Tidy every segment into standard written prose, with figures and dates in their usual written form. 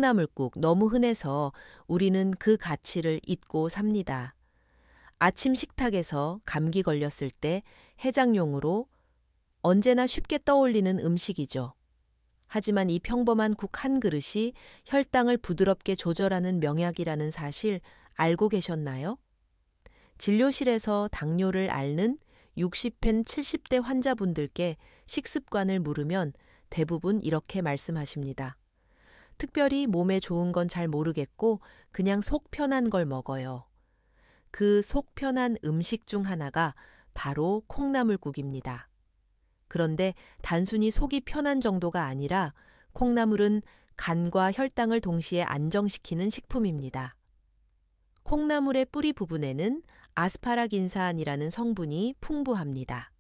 콩나물국 너무 흔해서 우리는 그 가치를 잊고 삽니다. 아침 식탁에서 감기 걸렸을 때 해장용으로 언제나 쉽게 떠올리는 음식이죠. 하지만 이 평범한 국 한 그릇이 혈당을 부드럽게 조절하는 명약이라는 사실 알고 계셨나요? 진료실에서 당뇨를 앓는 60pen 70대 환자분들께 식습관을 물으면 대부분 이렇게 말씀하십니다. 특별히 몸에 좋은 건 잘 모르겠고 그냥 속 편한 걸 먹어요. 그 속 편한 음식 중 하나가 바로 콩나물국입니다. 그런데 단순히 속이 편한 정도가 아니라 콩나물은 간과 혈당을 동시에 안정시키는 식품입니다. 콩나물의 뿌리 부분에는 아스파라긴산이라는 성분이 풍부합니다.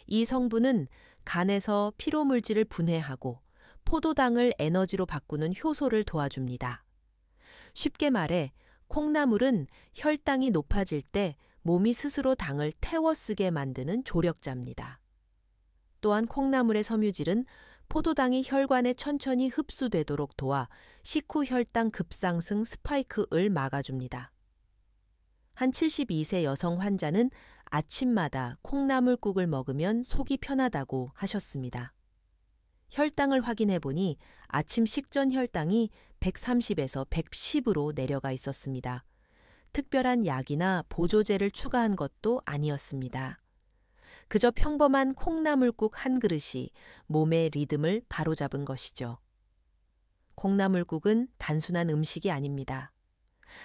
이 성분은 간에서 피로물질을 분해하고 포도당을 에너지로 바꾸는 효소를 도와줍니다. 쉽게 말해 콩나물은 혈당이 높아질 때 몸이 스스로 당을 태워 쓰게 만드는 조력자입니다. 또한 콩나물의 섬유질은 포도당이 혈관에 천천히 흡수되도록 도와 식후 혈당 급상승 스파이크를 막아줍니다. 한 72세 여성 환자는 아침마다 콩나물국을 먹으면 속이 편하다고 하셨습니다. 혈당을 확인해 보니 아침 식전 혈당이 130에서 110으로 내려가 있었습니다. 특별한 약이나 보조제를 추가한 것도 아니었습니다. 그저 평범한 콩나물국 한 그릇이 몸의 리듬을 바로잡은 것이죠. 콩나물국은 단순한 음식이 아닙니다.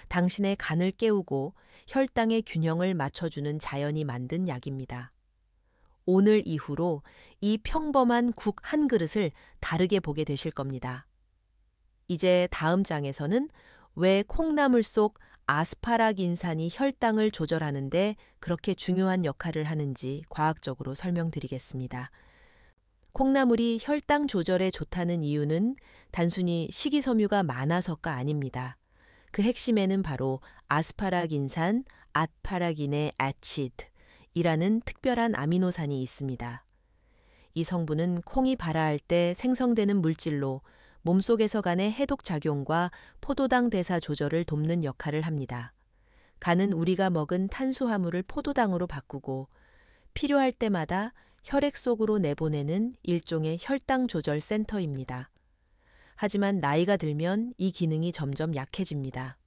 당신의 간을 깨우고 혈당의 균형을 맞춰주는 자연이 만든 약입니다. 오늘 이후로 이 평범한 국 한 그릇을 다르게 보게 되실 겁니다. 이제 다음 장에서는 왜 콩나물 속 아스파라긴산이 혈당을 조절하는데 그렇게 중요한 역할을 하는지 과학적으로 설명드리겠습니다. 콩나물이 혈당 조절에 좋다는 이유는 단순히 식이섬유가 많아서가 아닙니다. 그 핵심에는 바로 아스파라긴산, 아스파라기네 아치드이라는 특별한 아미노산이 있습니다. 이 성분은 콩이 발화할 때 생성되는 물질로 몸속에서 간의 해독작용과 포도당 대사 조절을 돕는 역할을 합니다. 간은 우리가 먹은 탄수화물을 포도당으로 바꾸고 필요할 때마다 혈액 속으로 내보내는 일종의 혈당 조절 센터입니다. 하지만 나이가 들면 이 기능이 점점 약해집니다.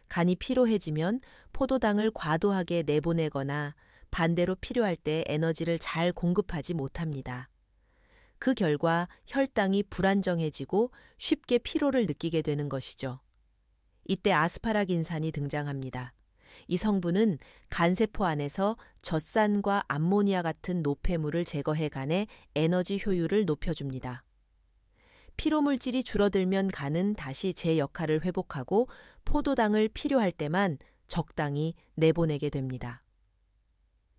간이 피로해지면 포도당을 과도하게 내보내거나 반대로 필요할 때 에너지를 잘 공급하지 못합니다. 그 결과 혈당이 불안정해지고 쉽게 피로를 느끼게 되는 것이죠. 이때 아스파라긴산이 등장합니다. 이 성분은 간세포 안에서 젖산과 암모니아 같은 노폐물을 제거해 간의 에너지 효율을 높여줍니다. 피로물질이 줄어들면 간은 다시 제 역할을 회복하고 포도당을 필요할 때만 적당히 내보내게 됩니다.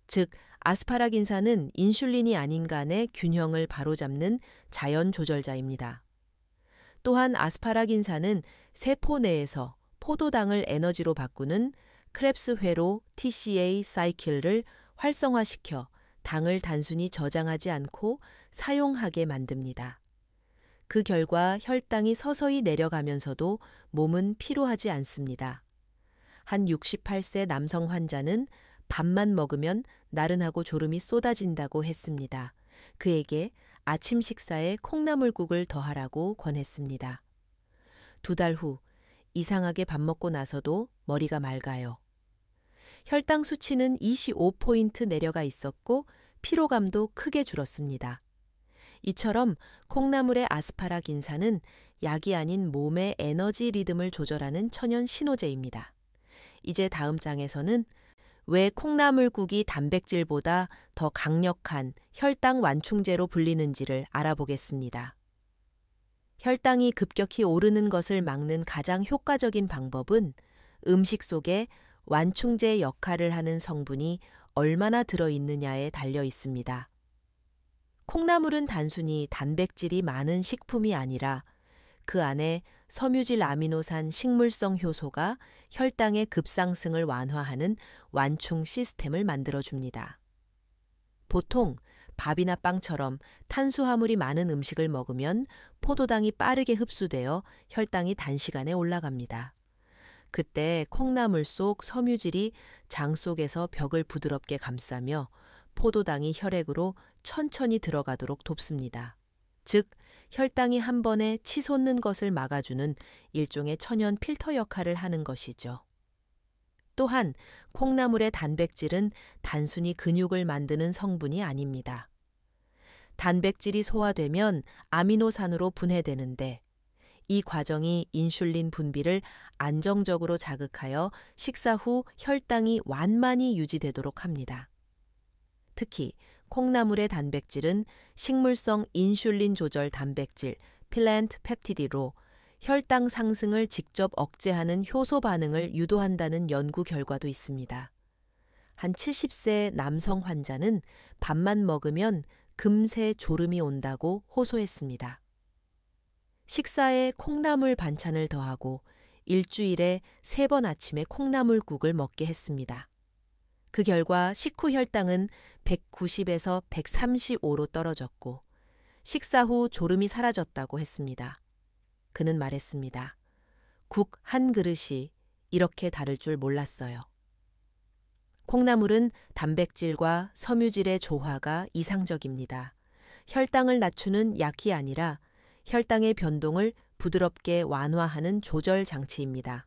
즉, 아스파라긴산은 인슐린이 아닌 간의 균형을 바로잡는 자연 조절자입니다. 또한 아스파라긴산은 세포 내에서 포도당을 에너지로 바꾸는 크렙스 회로 TCA 사이클을 활성화시켜 당을 단순히 저장하지 않고 사용하게 만듭니다. 그 결과 혈당이 서서히 내려가면서도 몸은 피로하지 않습니다. 한 68세 남성 환자는 밥만 먹으면 나른하고 졸음이 쏟아진다고 했습니다. 그에게 아침 식사에 콩나물국을 더하라고 권했습니다. 2달 후 이상하게 밥 먹고 나서도 머리가 맑아요. 혈당 수치는 25포인트 내려가 있었고 피로감도 크게 줄었습니다. 이처럼 콩나물의 아스파라긴산은 약이 아닌 몸의 에너지 리듬을 조절하는 천연 신호제입니다. 이제 다음 장에서는 왜 콩나물국이 단백질보다 더 강력한 혈당 완충제로 불리는지를 알아보겠습니다. 혈당이 급격히 오르는 것을 막는 가장 효과적인 방법은 음식 속에 완충제 역할을 하는 성분이 얼마나 들어있느냐에 달려 있습니다. 콩나물은 단순히 단백질이 많은 식품이 아니라 그 안에 섬유질 아미노산 식물성 효소가 혈당의 급상승을 완화하는 완충 시스템을 만들어줍니다. 보통 밥이나 빵처럼 탄수화물이 많은 음식을 먹으면 포도당이 빠르게 흡수되어 혈당이 단시간에 올라갑니다. 그때 콩나물 속 섬유질이 장 속에서 벽을 부드럽게 감싸며 포도당이 혈액으로 천천히 들어가도록 돕습니다. 즉, 혈당이 한 번에 치솟는 것을 막아주는 일종의 천연 필터 역할을 하는 것이죠. 또한 콩나물의 단백질은 단순히 근육을 만드는 성분이 아닙니다. 단백질이 소화되면 아미노산으로 분해되는데 이 과정이 인슐린 분비를 안정적으로 자극하여 식사 후 혈당이 완만히 유지되도록 합니다. 특히 콩나물의 단백질은 식물성 인슐린 조절 단백질 플랜트 펩티드로 혈당 상승을 직접 억제하는 효소 반응을 유도한다는 연구 결과도 있습니다. 한 70세 남성 환자는 밥만 먹으면 금세 졸음이 온다고 호소했습니다. 식사에 콩나물 반찬을 더하고 일주일에 3번 아침에 콩나물국을 먹게 했습니다. 그 결과 식후 혈당은 190에서 135로 떨어졌고 식사 후 졸음이 사라졌다고 했습니다. 그는 말했습니다. 국 한 그릇이 이렇게 다를 줄 몰랐어요. 콩나물은 단백질과 섬유질의 조화가 이상적입니다. 혈당을 낮추는 약이 아니라 혈당의 변동을 부드럽게 완화하는 조절 장치입니다.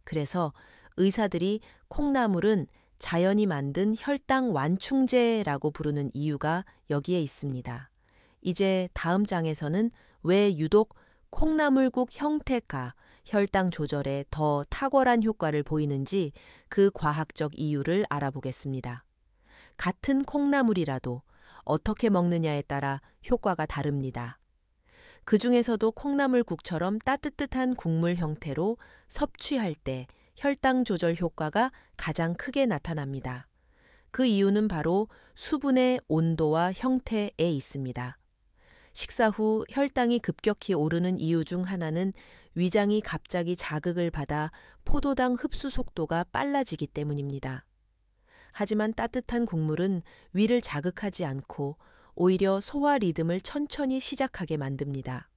그래서 의사들이 콩나물은 자연이 만든 혈당 완충제라고 부르는 이유가 여기에 있습니다. 이제 다음 장에서는 왜 유독 콩나물국 형태가 혈당 조절에 더 탁월한 효과를 보이는지 그 과학적 이유를 알아보겠습니다. 같은 콩나물이라도 어떻게 먹느냐에 따라 효과가 다릅니다. 그 중에서도 콩나물국처럼 따뜻한 국물 형태로 섭취할 때 혈당 조절 효과가 가장 크게 나타납니다. 그 이유는 바로 수분의 온도와 형태에 있습니다. 식사 후 혈당이 급격히 오르는 이유 중 하나는 위장이 갑자기 자극을 받아 포도당 흡수 속도가 빨라지기 때문입니다. 하지만 따뜻한 국물은 위를 자극하지 않고 오히려 소화 리듬을 천천히 시작하게 만듭니다.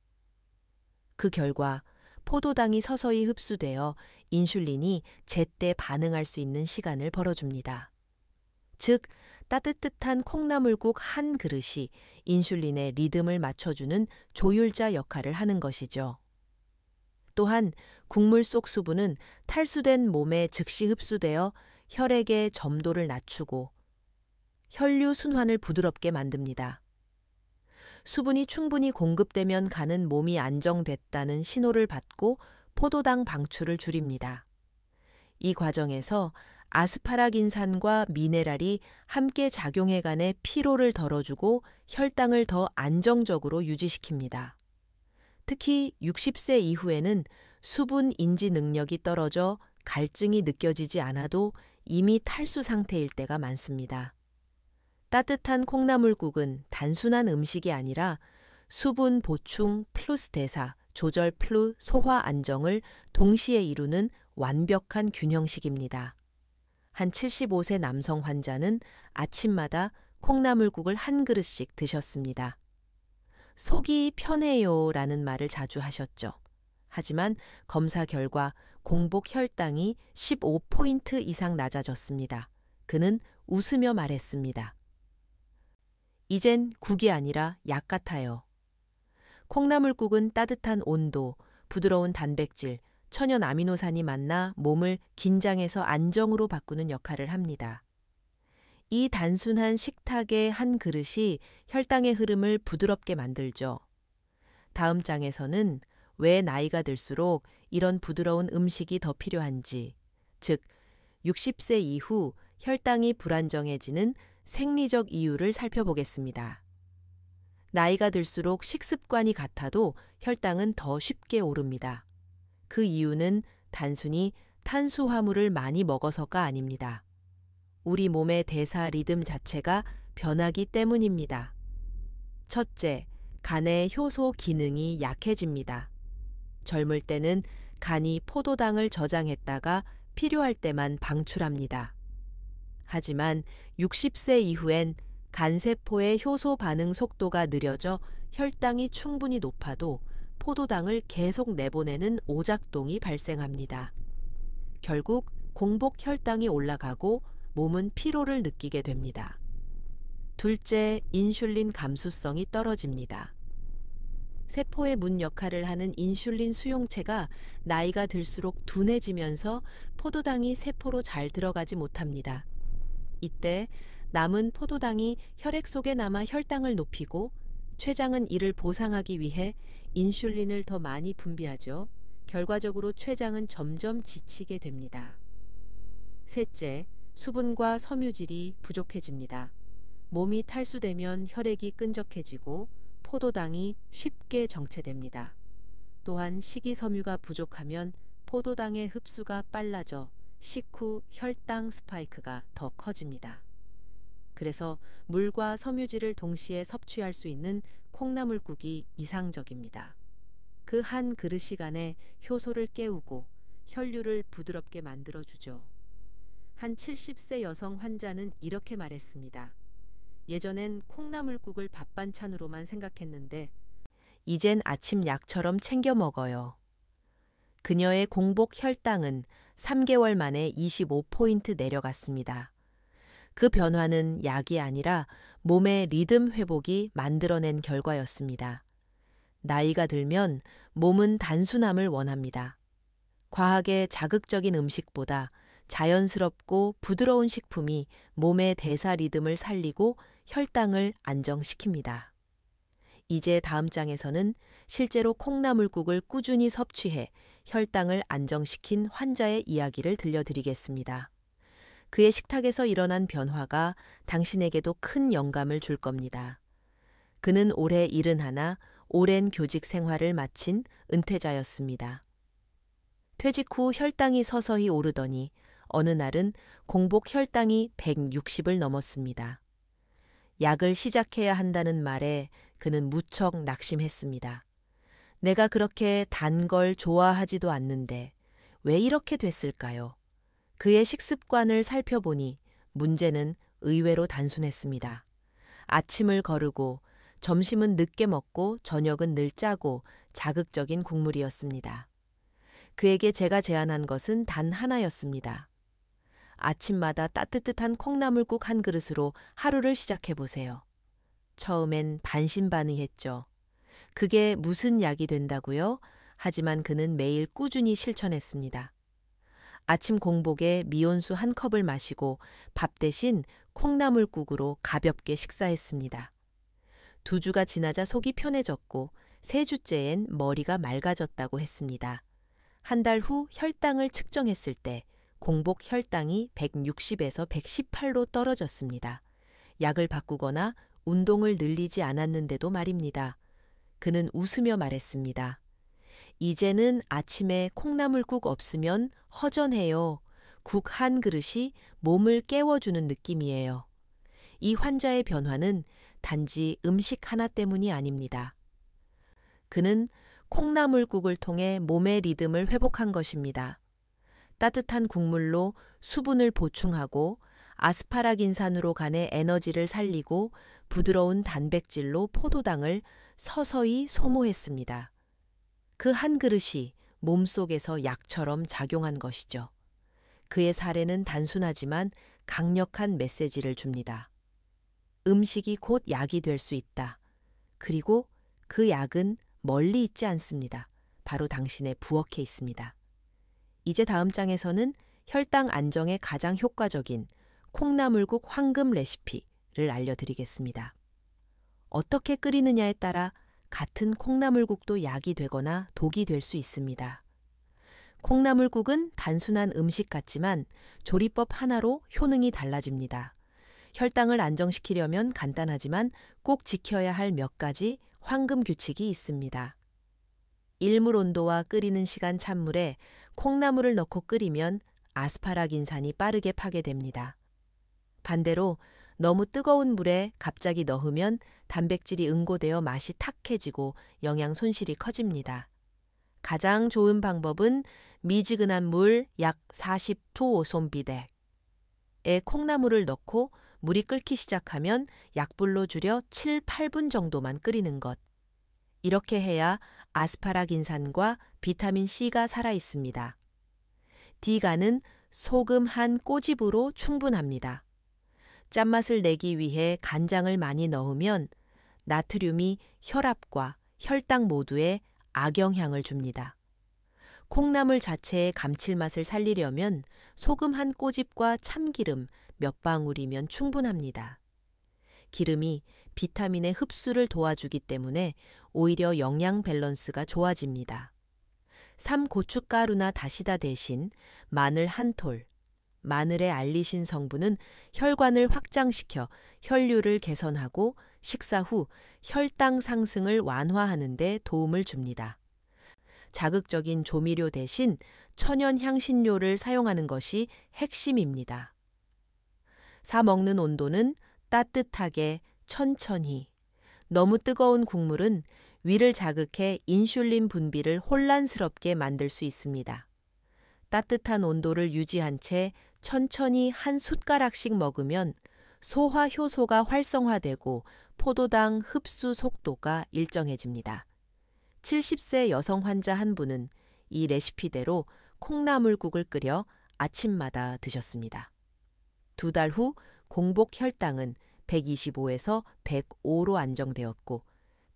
그 결과 포도당이 서서히 흡수되어 인슐린이 제때 반응할 수 있는 시간을 벌어줍니다. 즉, 따뜻한 콩나물국 한 그릇이 인슐린의 리듬을 맞춰주는 조율자 역할을 하는 것이죠. 또한 국물 속 수분은 탈수된 몸에 즉시 흡수되어 혈액의 점도를 낮추고 혈류 순환을 부드럽게 만듭니다. 수분이 충분히 공급되면 간은 몸이 안정됐다는 신호를 받고 포도당 방출을 줄입니다. 이 과정에서 아스파라긴산과 미네랄이 함께 작용해간에 피로를 덜어주고 혈당을 더 안정적으로 유지시킵니다. 특히 60세 이후에는 수분 인지 능력이 떨어져 갈증이 느껴지지 않아도 이미 탈수 상태일 때가 많습니다. 따뜻한 콩나물국은 단순한 음식이 아니라 수분 보충 플러스 대사, 조절 플러스 소화 안정을 동시에 이루는 완벽한 균형식입니다. 한 75세 남성 환자는 아침마다 콩나물국을 한 그릇씩 드셨습니다. 속이 편해요 라는 말을 자주 하셨죠. 하지만 검사 결과 공복 혈당이 15포인트 이상 낮아졌습니다. 그는 웃으며 말했습니다. 이젠 국이 아니라 약 같아요. 콩나물국은 따뜻한 온도, 부드러운 단백질, 천연 아미노산이 만나 몸을 긴장에서 안정으로 바꾸는 역할을 합니다. 이 단순한 식탁의 한 그릇이 혈당의 흐름을 부드럽게 만들죠. 다음 장에서는 왜 나이가 들수록 이런 부드러운 음식이 더 필요한지, 즉 60세 이후 혈당이 불안정해지는 생리적 이유를 살펴보겠습니다. 나이가 들수록 식습관이 같아도 혈당은 더 쉽게 오릅니다. 그 이유는 단순히 탄수화물을 많이 먹어서가 아닙니다. 우리 몸의 대사 리듬 자체가 변하기 때문입니다. 첫째, 간의 효소 기능이 약해집니다. 젊을 때는 간이 포도당을 저장했다가 필요할 때만 방출합니다. 하지만 60세 이후엔 간세포의 효소 반응 속도가 느려져 혈당이 충분히 높아도 포도당을 계속 내보내는 오작동이 발생합니다. 결국 공복 혈당이 올라가고 몸은 피로를 느끼게 됩니다. 둘째, 인슐린 감수성이 떨어집니다. 세포의 문 역할을 하는 인슐린 수용체가 나이가 들수록 둔해지면서 포도당이 세포로 잘 들어가지 못합니다. 이때 남은 포도당이 혈액 속에 남아 혈당을 높이고 췌장은 이를 보상하기 위해 인슐린을 더 많이 분비하죠. 결과적으로 췌장은 점점 지치게 됩니다. 셋째, 수분과 섬유질이 부족해집니다. 몸이 탈수되면 혈액이 끈적해지고 포도당이 쉽게 정체됩니다. 또한 식이섬유가 부족하면 포도당의 흡수가 빨라져 식후 혈당 스파이크가 더 커집니다. 그래서 물과 섬유질을 동시에 섭취할 수 있는 콩나물국이 이상적입니다. 그 한 그릇 안에 효소를 깨우고 혈류를 부드럽게 만들어주죠. 한 70세 여성 환자는 이렇게 말했습니다. 예전엔 콩나물국을 밥 반찬으로만 생각했는데 이젠 아침 약처럼 챙겨 먹어요. 그녀의 공복 혈당은 3개월 만에 25포인트 내려갔습니다. 그 변화는 약이 아니라 몸의 리듬 회복이 만들어낸 결과였습니다. 나이가 들면 몸은 단순함을 원합니다. 과하게 자극적인 음식보다 자연스럽고 부드러운 식품이 몸의 대사 리듬을 살리고 혈당을 안정시킵니다. 이제 다음 장에서는 실제로 콩나물국을 꾸준히 섭취해 혈당을 안정시킨 환자의 이야기를 들려드리겠습니다. 그의 식탁에서 일어난 변화가 당신에게도 큰 영감을 줄 겁니다. 그는 올해 71, 오랜 교직 생활을 마친 은퇴자였습니다. 퇴직 후 혈당이 서서히 오르더니 어느 날은 공복 혈당이 160을 넘었습니다. 약을 시작해야 한다는 말에 그는 무척 낙심했습니다. 내가 그렇게 단 걸 좋아하지도 않는데 왜 이렇게 됐을까요? 그의 식습관을 살펴보니 문제는 의외로 단순했습니다. 아침을 거르고 점심은 늦게 먹고 저녁은 늘 짜고 자극적인 국물이었습니다. 그에게 제가 제안한 것은 단 하나였습니다. 아침마다 따뜻한 콩나물국 한 그릇으로 하루를 시작해보세요. 처음엔 반신반의했죠. 그게 무슨 약이 된다고요? 하지만 그는 매일 꾸준히 실천했습니다. 아침 공복에 미온수 한 컵을 마시고 밥 대신 콩나물국으로 가볍게 식사했습니다. 2주가 지나자 속이 편해졌고 3주째엔 머리가 맑아졌다고 했습니다. 한 달 후 혈당을 측정했을 때 공복 혈당이 160에서 118로 떨어졌습니다. 약을 바꾸거나 운동을 늘리지 않았는데도 말입니다. 그는 웃으며 말했습니다. 이제는 아침에 콩나물국 없으면 허전해요. 국 한 그릇이 몸을 깨워주는 느낌이에요. 이 환자의 변화는 단지 음식 하나 때문이 아닙니다. 그는 콩나물국을 통해 몸의 리듬을 회복한 것입니다. 따뜻한 국물로 수분을 보충하고 아스파라긴산으로 간의 에너지를 살리고 부드러운 단백질로 포도당을 서서히 소모했습니다. 그 한 그릇이 몸속에서 약처럼 작용한 것이죠. 그의 사례는 단순하지만 강력한 메시지를 줍니다. 음식이 곧 약이 될 수 있다. 그리고 그 약은 멀리 있지 않습니다. 바로 당신의 부엌에 있습니다. 이제 다음 장에서는 혈당 안정에 가장 효과적인 콩나물국 황금 레시피를 알려드리겠습니다. 어떻게 끓이느냐에 따라 같은 콩나물국도 약이 되거나 독이 될 수 있습니다. 콩나물국은 단순한 음식 같지만 조리법 하나로 효능이 달라집니다. 혈당을 안정시키려면 간단하지만 꼭 지켜야 할 몇 가지 황금 규칙이 있습니다. 1물 온도와 끓이는 시간 찬물에 콩나물을 넣고 끓이면 아스파라긴산이 빠르게 파괴됩니다. 반대로 너무 뜨거운 물에 갑자기 넣으면 단백질이 응고되어 맛이 탁해지고 영양 손실이 커집니다. 가장 좋은 방법은 미지근한 물 약 40 투 5손 비덱에 콩나물을 넣고 물이 끓기 시작하면 약불로 줄여 7, 8분 정도만 끓이는 것. 이렇게 해야 아스파라긴산과 비타민 C가 살아 있습니다. D간은 소금 한 꼬집으로 충분합니다. 짠맛을 내기 위해 간장을 많이 넣으면 나트륨이 혈압과 혈당 모두에 악영향을 줍니다. 콩나물 자체의 감칠맛을 살리려면 소금 한 꼬집과 참기름 몇 방울이면 충분합니다. 기름이 비타민의 흡수를 도와주기 때문에 오히려 영양 밸런스가 좋아집니다. 삼고춧가루나 다시다 대신 마늘 한 톨, 마늘의 알리신 성분은 혈관을 확장시켜 혈류를 개선하고 식사 후 혈당 상승을 완화하는 데 도움을 줍니다. 자극적인 조미료 대신 천연 향신료를 사용하는 것이 핵심입니다. 사 먹는 온도는 따뜻하게 천천히. 너무 뜨거운 국물은 위를 자극해 인슐린 분비를 혼란스럽게 만들 수 있습니다. 따뜻한 온도를 유지한 채 천천히 한 숟가락씩 먹으면 소화 효소가 활성화되고 포도당 흡수 속도가 일정해집니다. 70세 여성 환자 한 분은 이 레시피대로 콩나물국을 끓여 아침마다 드셨습니다. 2달 후 공복 혈당은 125에서 105로 안정되었고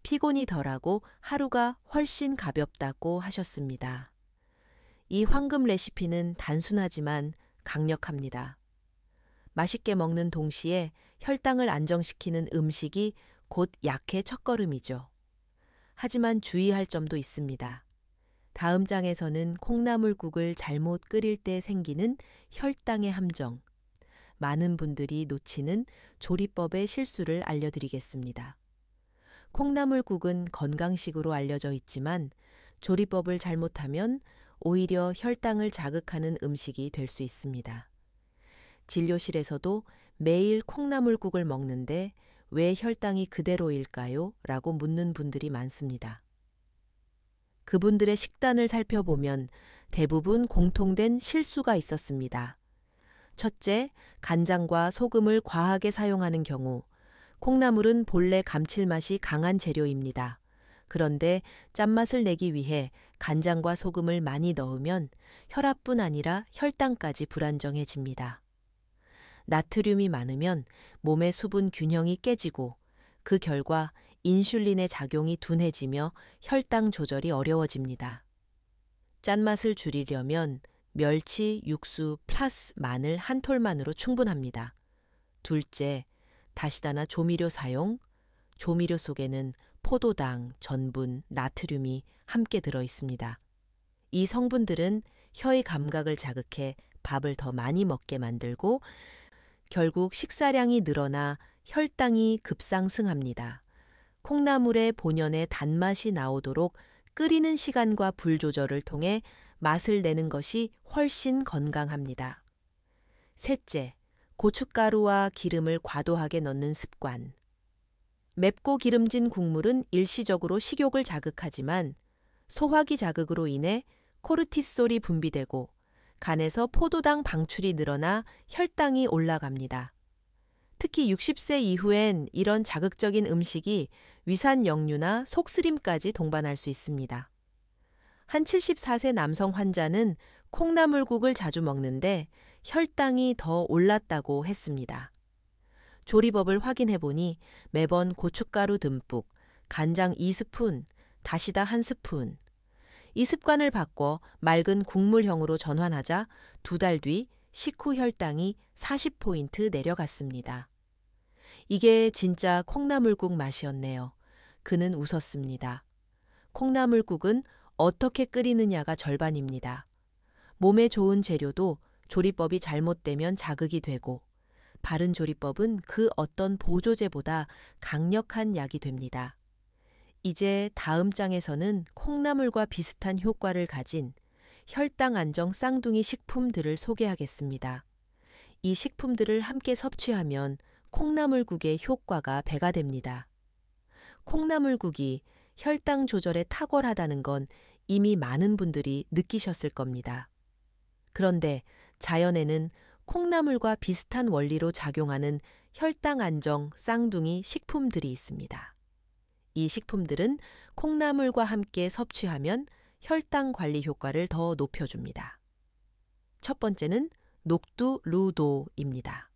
피곤이 덜하고 하루가 훨씬 가볍다고 하셨습니다. 이 황금 레시피는 단순하지만 강력합니다. 맛있게 먹는 동시에 혈당을 안정시키는 음식이 곧 약의 첫걸음이죠. 하지만 주의할 점도 있습니다. 다음 장에서는 콩나물국을 잘못 끓일 때 생기는 혈당의 함정, 많은 분들이 놓치는 조리법의 실수를 알려드리겠습니다. 콩나물국은 건강식으로 알려져 있지만 조리법을 잘못하면 오히려 혈당을 자극하는 음식이 될 수 있습니다. 진료실에서도 매일 콩나물국을 먹는데 왜 혈당이 그대로일까요? 라고 묻는 분들이 많습니다. 그분들의 식단을 살펴보면 대부분 공통된 실수가 있었습니다. 첫째, 간장과 소금을 과하게 사용하는 경우, 콩나물은 본래 감칠맛이 강한 재료입니다. 그런데 짠맛을 내기 위해 간장과 소금을 많이 넣으면 혈압뿐 아니라 혈당까지 불안정해집니다. 나트륨이 많으면 몸의 수분 균형이 깨지고 그 결과 인슐린의 작용이 둔해지며 혈당 조절이 어려워집니다. 짠맛을 줄이려면 멸치, 육수, 플러스 마늘 한 톨만으로 충분합니다. 둘째, 다시다나 조미료 사용. 조미료 속에는 포도당, 전분, 나트륨이 함께 들어 있습니다. 이 성분들은 혀의 감각을 자극해 밥을 더 많이 먹게 만들고 결국 식사량이 늘어나 혈당이 급상승합니다. 콩나물의 본연의 단맛이 나오도록 끓이는 시간과 불 조절을 통해 맛을 내는 것이 훨씬 건강합니다. 셋째, 고춧가루와 기름을 과도하게 넣는 습관. 맵고 기름진 국물은 일시적으로 식욕을 자극하지만 소화기 자극으로 인해 코르티솔이 분비되고 간에서 포도당 방출이 늘어나 혈당이 올라갑니다. 특히 60세 이후엔 이런 자극적인 음식이 위산 역류나 속쓰림까지 동반할 수 있습니다. 한 74세 남성 환자는 콩나물국을 자주 먹는데 혈당이 더 올랐다고 했습니다. 조리법을 확인해보니 매번 고춧가루 듬뿍, 간장 2스푼, 다시다 1스푼, 이 습관을 바꿔 맑은 국물형으로 전환하자 2달 뒤 식후 혈당이 40포인트 내려갔습니다. 이게 진짜 콩나물국 맛이었네요. 그는 웃었습니다. 콩나물국은 어떻게 끓이느냐가 절반입니다. 몸에 좋은 재료도 조리법이 잘못되면 자극이 되고 바른 조리법은 그 어떤 보조제보다 강력한 약이 됩니다. 이제 다음 장에서는 콩나물과 비슷한 효과를 가진 혈당 안정 쌍둥이 식품들을 소개하겠습니다. 이 식품들을 함께 섭취하면 콩나물국의 효과가 배가 됩니다. 콩나물국이 혈당 조절에 탁월하다는 건 이미 많은 분들이 느끼셨을 겁니다. 그런데 자연에는 콩나물과 비슷한 원리로 작용하는 혈당 안정 쌍둥이 식품들이 있습니다. 이 식품들은 콩나물과 함께 섭취하면 혈당 관리 효과를 더 높여줍니다. 첫 번째는 녹두루도입니다.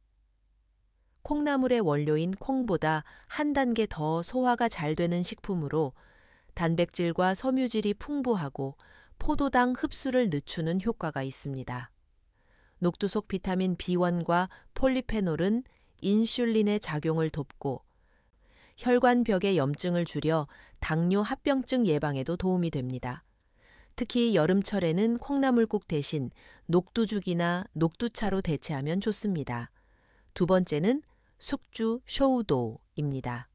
콩나물의 원료인 콩보다 한 단계 더 소화가 잘 되는 식품으로 단백질과 섬유질이 풍부하고 포도당 흡수를 늦추는 효과가 있습니다. 녹두 속 비타민 B1과 폴리페놀은 인슐린의 작용을 돕고 혈관벽의 염증을 줄여 당뇨 합병증 예방에도 도움이 됩니다. 특히 여름철에는 콩나물국 대신 녹두죽이나 녹두차로 대체하면 좋습니다. 두 번째는 숙주 쇼우도입니다.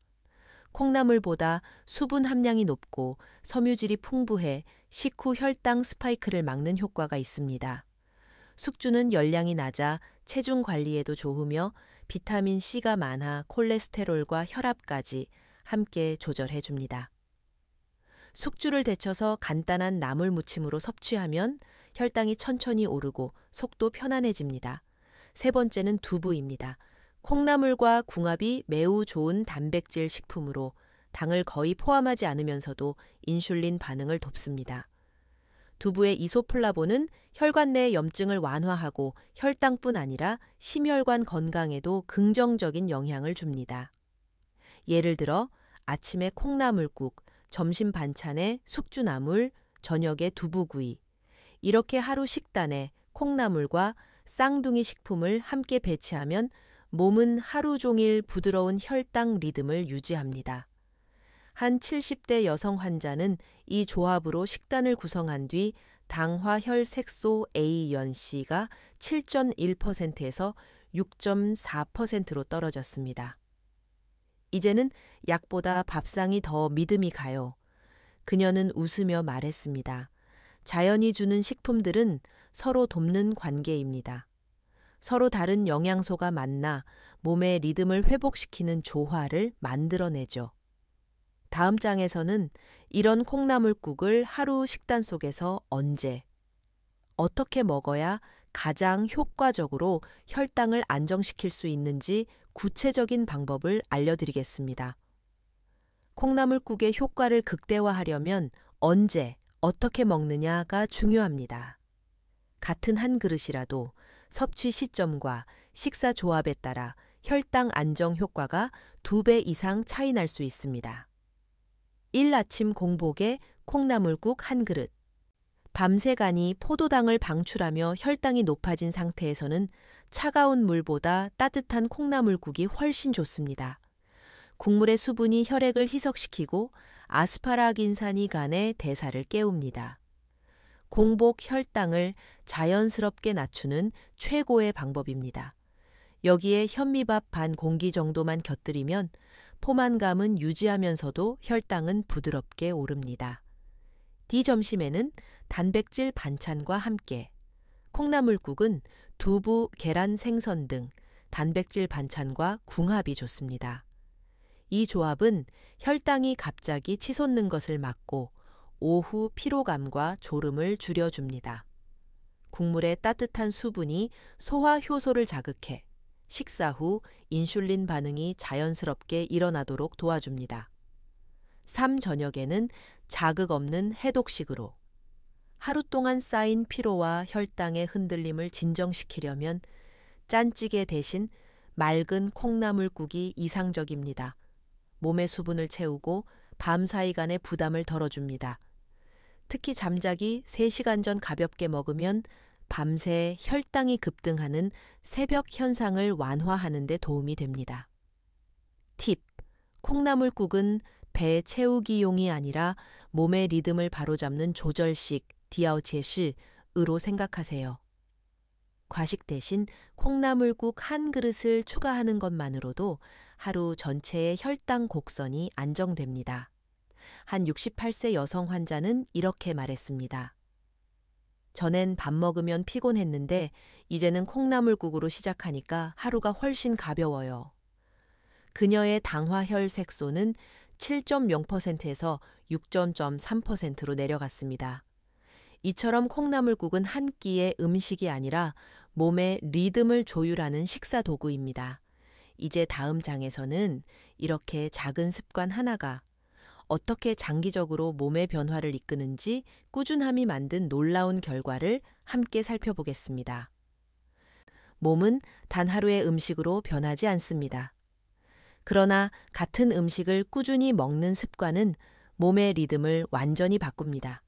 콩나물보다 수분 함량이 높고 섬유질이 풍부해 식후 혈당 스파이크를 막는 효과가 있습니다. 숙주는 열량이 낮아 체중 관리에도 좋으며 비타민C가 많아 콜레스테롤과 혈압까지 함께 조절해 줍니다. 숙주를 데쳐서 간단한 나물 무침으로 섭취하면 혈당이 천천히 오르고 속도 편안해집니다. 세 번째는 두부입니다. 콩나물과 궁합이 매우 좋은 단백질 식품으로 당을 거의 포함하지 않으면서도 인슐린 반응을 돕습니다. 두부의 이소플라본은 혈관 내 염증을 완화하고 혈당뿐 아니라 심혈관 건강에도 긍정적인 영향을 줍니다. 예를 들어 아침에 콩나물국, 점심 반찬에 숙주나물, 저녁에 두부구이. 이렇게 하루 식단에 콩나물과 쌍둥이 식품을 함께 배치하면 몸은 하루 종일 부드러운 혈당 리듬을 유지합니다. 한 70대 여성 환자는 이 조합으로 식단을 구성한 뒤 당화혈색소 A-연C가 7.1%에서 6.4%로 떨어졌습니다. 이제는 약보다 밥상이 더 믿음이 가요. 그녀는 웃으며 말했습니다. 자연이 주는 식품들은 서로 돕는 관계입니다. 서로 다른 영양소가 만나 몸의 리듬을 회복시키는 조화를 만들어내죠. 다음 장에서는 이런 콩나물국을 하루 식단 속에서 언제, 어떻게 먹어야 가장 효과적으로 혈당을 안정시킬 수 있는지 구체적인 방법을 알려드리겠습니다. 콩나물국의 효과를 극대화하려면 언제, 어떻게 먹느냐가 중요합니다. 같은 한 그릇이라도 섭취 시점과 식사 조합에 따라 혈당 안정 효과가 2배 이상 차이 날 수 있습니다. 1. 아침 공복에 콩나물국 한 그릇. 밤새 간이 포도당을 방출하며 혈당이 높아진 상태에서는 차가운 물보다 따뜻한 콩나물국이 훨씬 좋습니다. 국물의 수분이 혈액을 희석시키고 아스파라긴산이 간의 대사를 깨웁니다. 공복 혈당을 자연스럽게 낮추는 최고의 방법입니다. 여기에 현미밥 반 공기 정도만 곁들이면 포만감은 유지하면서도 혈당은 부드럽게 오릅니다. 뒤점심에는 단백질 반찬과 함께 콩나물국은 두부, 계란, 생선 등 단백질 반찬과 궁합이 좋습니다. 이 조합은 혈당이 갑자기 치솟는 것을 막고 오후 피로감과 졸음을 줄여줍니다. 국물의 따뜻한 수분이 소화 효소를 자극해 식사 후 인슐린 반응이 자연스럽게 일어나도록 도와줍니다. 3. 저녁에는 자극 없는 해독식으로 하루 동안 쌓인 피로와 혈당의 흔들림을 진정시키려면 짠찌개 대신 맑은 콩나물국이 이상적입니다. 몸의 수분을 채우고 밤사이간의 부담을 덜어줍니다. 특히 잠자기 3시간 전 가볍게 먹으면 밤새 혈당이 급등하는 새벽 현상을 완화하는 데 도움이 됩니다. 팁. 콩나물국은 배 채우기용이 아니라 몸의 리듬을 바로잡는 조절식 디아오체시으로 생각하세요. 과식 대신 콩나물국 한 그릇을 추가하는 것만으로도 하루 전체의 혈당 곡선이 안정됩니다. 한 68세 여성 환자는 이렇게 말했습니다. 전엔 밥 먹으면 피곤했는데 이제는 콩나물국으로 시작하니까 하루가 훨씬 가벼워요. 그녀의 당화혈색소는 7.0%에서 6.3%로 내려갔습니다. 이처럼 콩나물국은 한 끼의 음식이 아니라 몸의 리듬을 조율하는 식사 도구입니다. 이제 다음 장에서는 이렇게 작은 습관 하나가 어떻게 장기적으로 몸의 변화를 이끄는지 꾸준함이 만든 놀라운 결과를 함께 살펴보겠습니다. 몸은 단 하루의 음식으로 변하지 않습니다. 그러나 같은 음식을 꾸준히 먹는 습관은 몸의 리듬을 완전히 바꿉니다.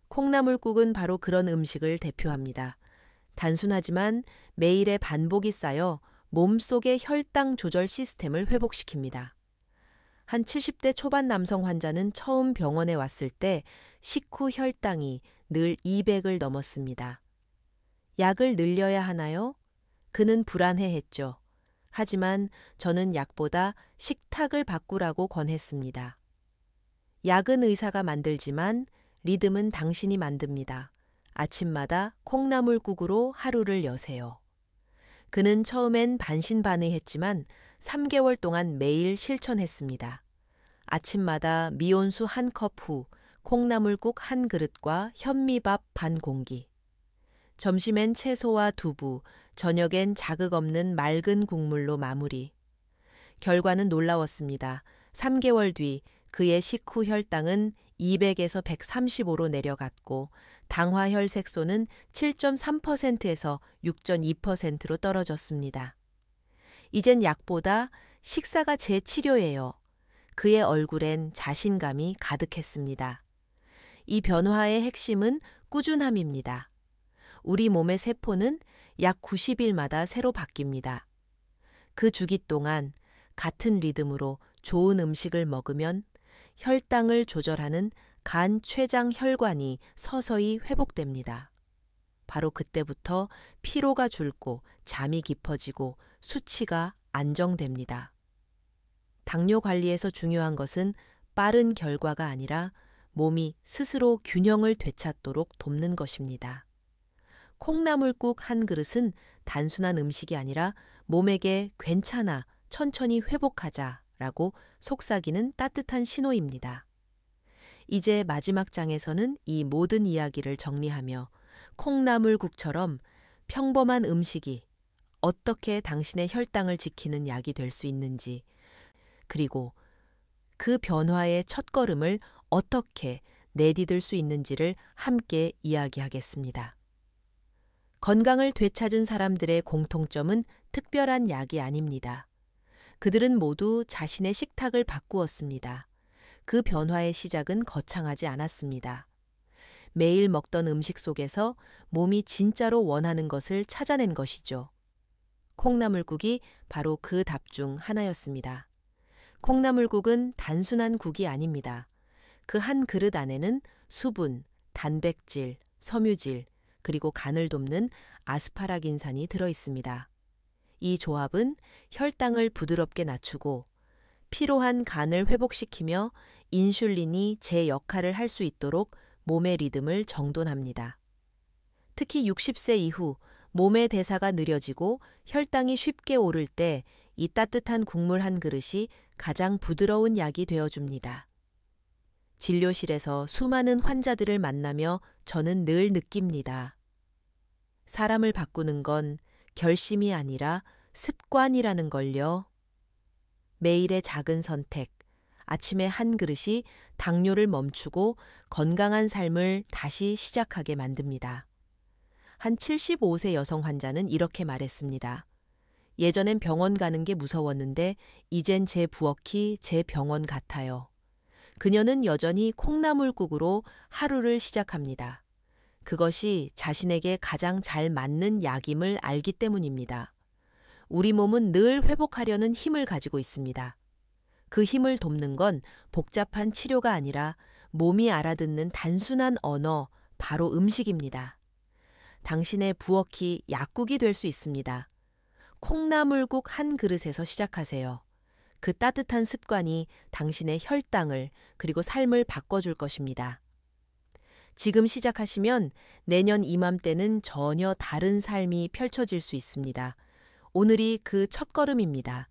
콩나물국은 바로 그런 음식을 대표합니다. 단순하지만 매일의 반복이 쌓여 몸속의 혈당 조절 시스템을 회복시킵니다. 한 70대 초반 남성 환자는 처음 병원에 왔을 때 식후 혈당이 늘 200을 넘었습니다. 약을 늘려야 하나요? 그는 불안해했죠. 하지만 저는 약보다 식탁을 바꾸라고 권했습니다. 약은 의사가 만들지만 리듬은 당신이 만듭니다. 아침마다 콩나물국으로 하루를 여세요. 그는 처음엔 반신반의했지만 3개월 동안 매일 실천했습니다. 아침마다 미온수 1컵 후 콩나물국 1그릇과 현미밥 반 공기. 점심엔 채소와 두부, 저녁엔 자극 없는 맑은 국물로 마무리. 결과는 놀라웠습니다. 3개월 뒤 그의 식후 혈당은 200에서 135로 내려갔고 당화혈색소는 7.3%에서 6.2%로 떨어졌습니다. 이젠 약보다 식사가 제 치료예요. 그의 얼굴엔 자신감이 가득했습니다. 이 변화의 핵심은 꾸준함입니다. 우리 몸의 세포는 약 90일마다 새로 바뀝니다. 그 주기 동안 같은 리듬으로 좋은 음식을 먹으면 혈당을 조절하는 간 췌장 혈관이 서서히 회복됩니다. 바로 그때부터 피로가 줄고 잠이 깊어지고 수치가 안정됩니다. 당뇨 관리에서 중요한 것은 빠른 결과가 아니라 몸이 스스로 균형을 되찾도록 돕는 것입니다. 콩나물국 1그릇은 단순한 음식이 아니라 몸에게 괜찮아, 천천히 회복하자라고 속삭이는 따뜻한 신호입니다. 이제 마지막 장에서는 이 모든 이야기를 정리하며 콩나물국처럼 평범한 음식이 어떻게 당신의 혈당을 지키는 약이 될 수 있는지, 그리고 그 변화의 첫걸음을 어떻게 내디딜 수 있는지를 함께 이야기하겠습니다. 건강을 되찾은 사람들의 공통점은 특별한 약이 아닙니다. 그들은 모두 자신의 식탁을 바꾸었습니다. 그 변화의 시작은 거창하지 않았습니다. 매일 먹던 음식 속에서 몸이 진짜로 원하는 것을 찾아낸 것이죠. 콩나물국이 바로 그 답 중 하나였습니다. 콩나물국은 단순한 국이 아닙니다. 그 한 그릇 안에는 수분, 단백질, 섬유질, 그리고 간을 돕는 아스파라긴산이 들어있습니다. 이 조합은 혈당을 부드럽게 낮추고 피로한 간을 회복시키며 인슐린이 제 역할을 할 수 있도록 몸의 리듬을 정돈합니다. 특히 60세 이후 몸의 대사가 느려지고 혈당이 쉽게 오를 때 이 따뜻한 국물 한 그릇이 가장 부드러운 약이 되어줍니다. 진료실에서 수많은 환자들을 만나며 저는 늘 느낍니다. 사람을 바꾸는 건 결심이 아니라 습관이라는 걸요. 매일의 작은 선택, 아침에 한 그릇이 당뇨를 멈추고 건강한 삶을 다시 시작하게 만듭니다. 한 75세 여성 환자는 이렇게 말했습니다. 예전엔 병원 가는 게 무서웠는데 이젠 제 부엌이 제 병원 같아요. 그녀는 여전히 콩나물국으로 하루를 시작합니다. 그것이 자신에게 가장 잘 맞는 약임을 알기 때문입니다. 우리 몸은 늘 회복하려는 힘을 가지고 있습니다. 그 힘을 돕는 건 복잡한 치료가 아니라 몸이 알아듣는 단순한 언어, 바로 음식입니다. 당신의 부엌이 약국이 될 수 있습니다. 콩나물국 한 그릇에서 시작하세요. 그 따뜻한 습관이 당신의 혈당을 그리고 삶을 바꿔줄 것입니다. 지금 시작하시면 내년 이맘때는 전혀 다른 삶이 펼쳐질 수 있습니다. 오늘이 그 첫걸음입니다.